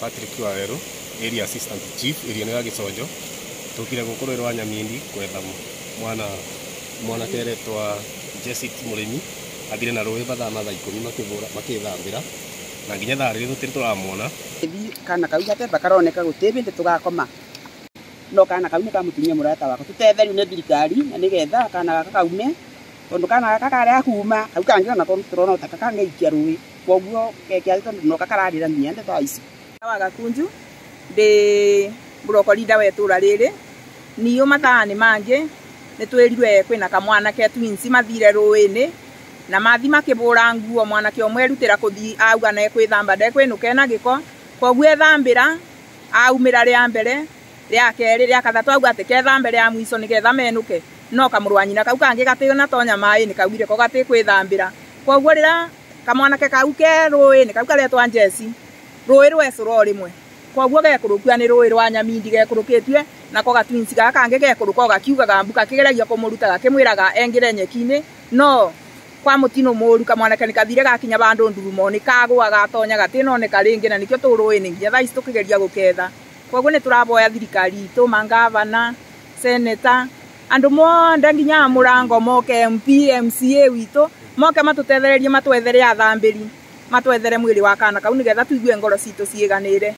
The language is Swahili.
Patrick Waweru, Area Assistant Chief, area ya Giconjo. Tukire gukorerwa Nyamindi kwetha mwana keretwa Jessit Murimi athire na rũĩ mathaa 10 makithambira na nginya thaa rĩrĩ tutiri turamwona kana kau gatemba karoneka gutibinde tugakoma no kana kau nikamutumia murata wako tutetheri ne thirikari na nigetha kana gaka kaume tondu kana gaka karia kuma kau kangira na turona utaka kangeikia rũĩ koguo keke tondu no kakararira miende twa ici waga kunju de brokolida wetura riri niyo mathani mangi nitwirirwe kwina kamwana ke twins mathire rũĩ-ini na mathi makibura nguo mwana ke omwe rutira kuthi auga na kwithamba de kwinuke na giko koguo ethambira aumira ria mbere ria keri ria kathatu auga ati kethambira ya mwiso nigetha menuke no kamurwanyina kau kangi gati na tonya mai ni kaugire ko gati kwithambira koguo rira kamwana ke kau ke rũĩ-ini kau karetwa Jessi rũĩ rwecũro rimwe koguo gekurukua ni rũĩ rwa Nyamindi gekurukitwe na ko gatwins gaka kangi gekuruka gakiugaga mbuka kigeragia kumuruta gakimwiraga engire nyeki-ini no kwa mutino mũru kamwana ke nikathire gakinya bandu ndurumo ni kagwa gatonya gatinoneka ringi na nikio tũrũĩ-ini nginya thaa ici tukigeria guketha koguo ni turaboya thirikari itu mangavana seneta andu monde nginya murango moke MP MCA witu moke matutethererie matwethere athambiri matwethere mwiri wa kana kau nigetha tuigue ngoro citu ciiganire.